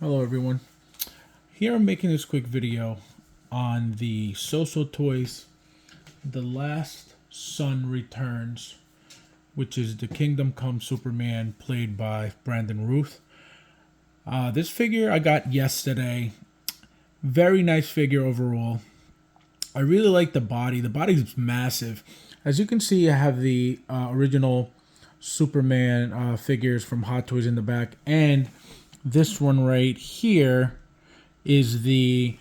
Hello everyone. Here I'm making this quick video on the Soosoo Toys The Last Sun Returns, which is the Kingdom Come Superman played by Brandon Ruth. This figure I got yesterday. Very nice figure overall. I really like the body. The body is massive. As you can see, I have the original Superman figures from Hot Toys in the back, and this one right here is the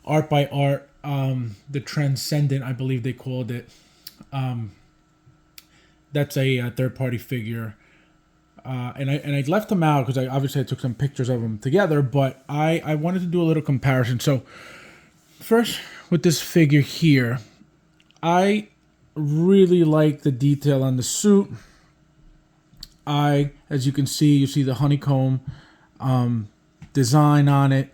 art by art, the Transcendent, I believe they called it. That's a third party figure, and I left them out because I took some pictures of them together, but I wanted to do a little comparison. So first with this figure here, I really like the detail on the suit. As you can see, you see the honeycomb design on it.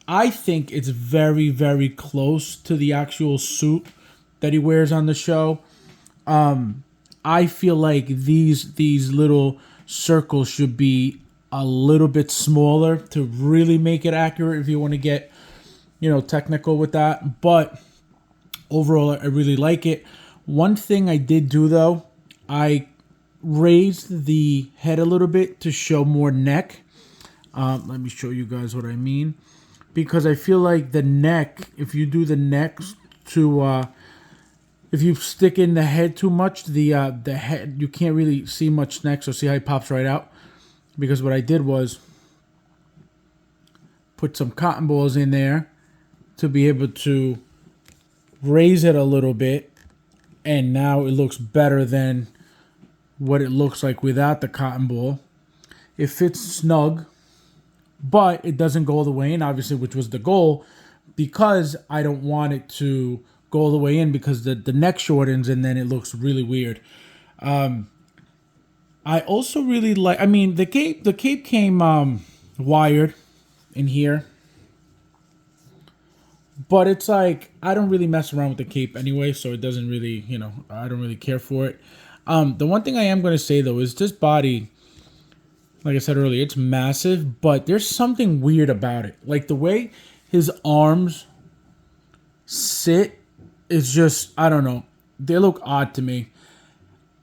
I think it's very, very close to the actual suit that he wears on the show. I feel like these little circles should be a little bit smaller to really make it accurate if you want to get, technical with that. But overall, I really like it. One thing I did do though, I raised the head a little bit to show more neck. Let me show you guys what I mean. Because I feel like the neck, if you do the neck if you stick in the head too much, the head, you can't really see much neck. So see how it pops right out? Because what I did was put some cotton balls in there to be able to raise it a little bit. And now it looks better than what it looks like without the cotton ball. It fits snug, but it doesn't go all the way in, obviously, which was the goal, because I don't want it to go all the way in because the neck shortens and then it looks really weird. I also really like, the cape came wired in here, but it's like, I don't really mess around with the cape anyway, so it doesn't really, I don't really care for it. The one thing I am going to say, though, is this body, like I said earlier, it's massive, but there's something weird about it. Like the way his arms sit is just, I don't know. They look odd to me.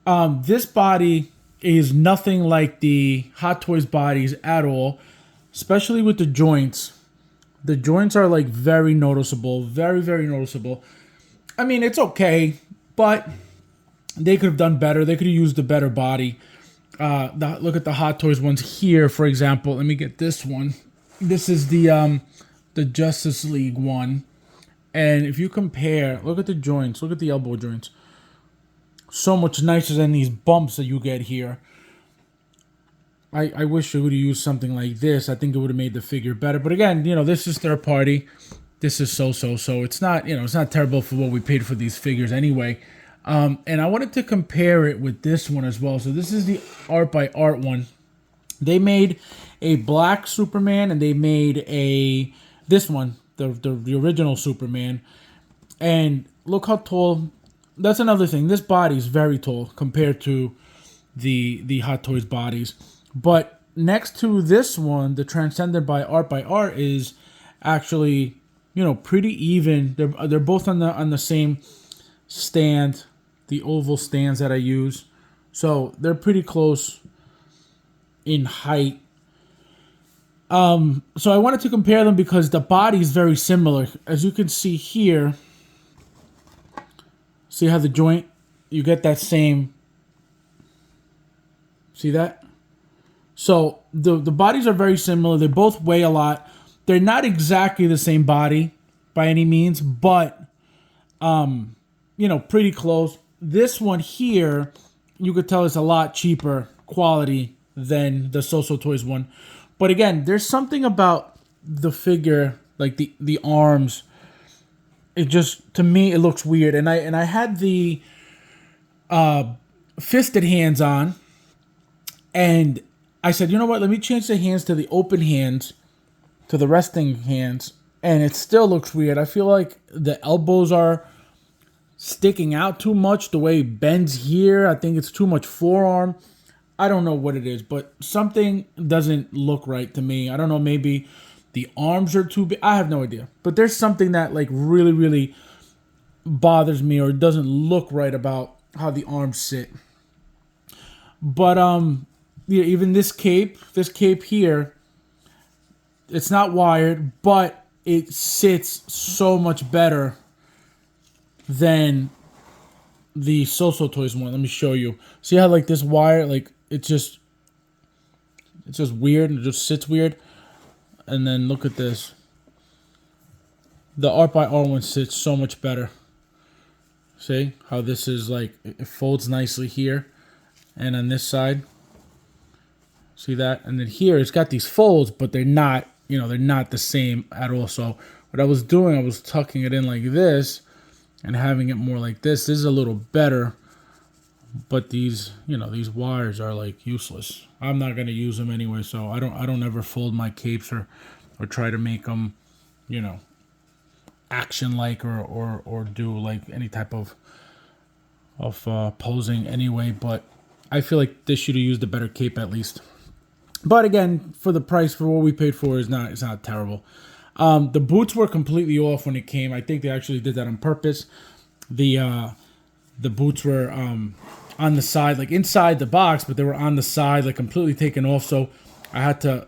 This body is nothing like the Hot Toys bodies at all, especially with the joints. The joints are like very noticeable, very, very noticeable. It's okay, but they could have done better. They could have used a better body. Look at the Hot Toys ones here, for example. Let me get this one. This is the Justice League one. And if you compare, look at the joints. Look at the elbow joints. So much nicer than these bumps that you get here. I wish they would have used something like this. I think it would have made the figure better. But again, this is third party. This is so it's not, it's not terrible for what we paid for these figures anyway. And I wanted to compare it with this one as well. So this is the art by art one. They made a black Superman and they made this one, the original Superman. And look how tall. That's another thing. This body is very tall compared to the Hot Toys bodies. But next to this one, the Transcendent by art is actually, pretty even. They're both on the same stand, the oval stands that I use. So they're pretty close in height. So I wanted to compare them because the body is very similar. As you can see here, see how the joint, you get that same, see that? So the bodies are very similar. They both weigh a lot. They're not exactly the same body by any means, but pretty close. This one here, you could tell it's a lot cheaper quality than the Soosoo Toys one. But again, there's something about the figure, like the arms. It just, to me, it looks weird. And I had the fisted hands on, and I said, you know what? Let me change the hands to the open hands, to the resting hands, and it still looks weird. I feel like the elbows are sticking out too much. The way it bends here, I think it's too much forearm. I don't know what it is, but something doesn't look right to me. I don't know, maybe the arms are too big. I have no idea. But there's something that like really, really bothers me or doesn't look right about how the arms sit. But yeah, even this cape here, it's not wired, but it sits so much better than the Soosoo Toys one. Let me show you. See how like this wire, like it's just weird. It just sits weird. And then look at this. The Art by Art one sits so much better. See how this is like, it folds nicely here. And on this side, see that? And then here it's got these folds, but they're not, you know, they're not the same at all. So what I was doing, I was tucking it in like this and having it more like this. This is a little better, but these, you know, these wires are like useless. I'm not gonna use them anyway, so I don't ever fold my capes or try to make them, you know, action like or do like any type of posing anyway. But I feel like this should have used a better cape at least. But again, for the price, for what we paid for, it's not terrible. The boots were completely off when it came. I think they actually did that on purpose. The boots were on the side, like inside the box, but they were on the side, like completely taken off. So I had to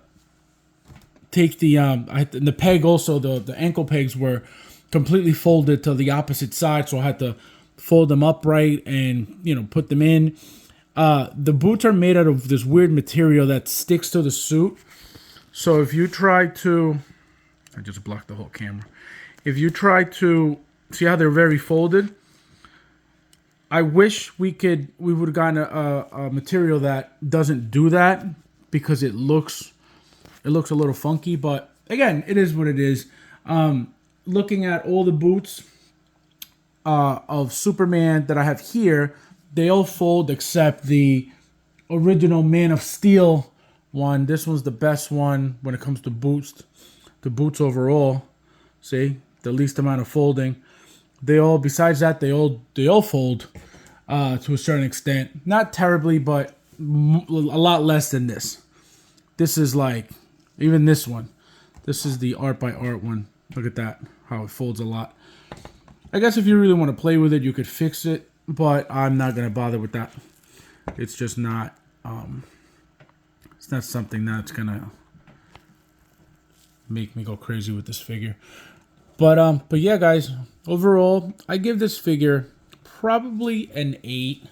take the peg also. The ankle pegs were completely folded to the opposite side, so I had to fold them upright and, you know, put them in. The boots are made out of this weird material that sticks to the suit. So if you try to, I just blocked the whole camera. If you try to, see how they're very folded? I wish we would have gotten a material that doesn't do that, because it looks a little funky. But again, it is what it is. Looking at all the boots of Superman that I have here, they all fold except the original Man of Steel one. This one's the best one when it comes to boots. The boots overall, see, the least amount of folding. They all, besides that, they all fold to a certain extent. Not terribly, but a lot less than this. This is like, even this one. This is the Art by Art one. Look at that, how it folds a lot. I guess if you really want to play with it, you could fix it, but I'm not going to bother with that. It's just not, it's not something that's going to make me go crazy with this figure. But yeah, guys, overall, I give this figure probably an 8.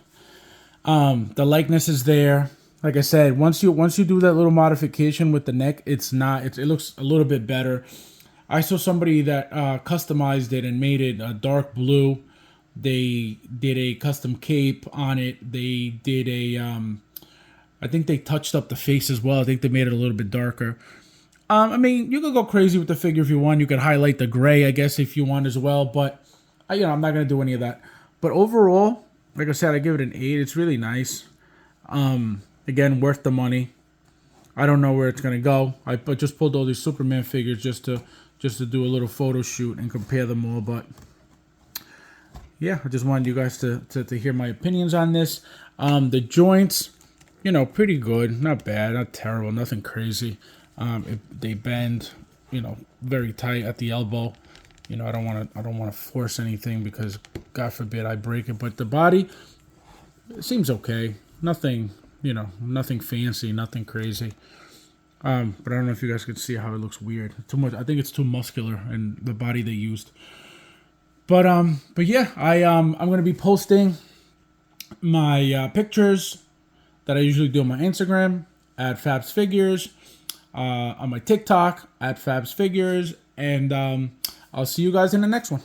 The likeness is there. Like I said, once you do that little modification with the neck, it looks a little bit better. I saw somebody that customized it and made it a dark blue. They did a custom cape on it. They did a, I think they touched up the face as well. I think they made it a little bit darker. I mean, you could go crazy with the figure if you want. You could highlight the gray, I guess, if you want as well. But, you know, I'm not going to do any of that. But overall, like I said, I give it an 8. It's really nice. Again, worth the money. I don't know where it's going to go. I just pulled all these Superman figures just to do a little photo shoot and compare them all. But yeah, I just wanted you guys to hear my opinions on this. The joints, you know, pretty good. Not bad, not terrible, nothing crazy. They bend, you know, very tight at the elbow. You know, I don't want to force anything because God forbid I break it. But the body, it seems okay. Nothing, you know, nothing fancy, nothing crazy. But I don't know if you guys can see how it looks weird. Too much. I think it's too muscular in the body they used. But yeah, I'm gonna be posting my pictures that I usually do on my Instagram at Fabs Figures, on my TikTok at Fabs Figures, and I'll see you guys in the next one.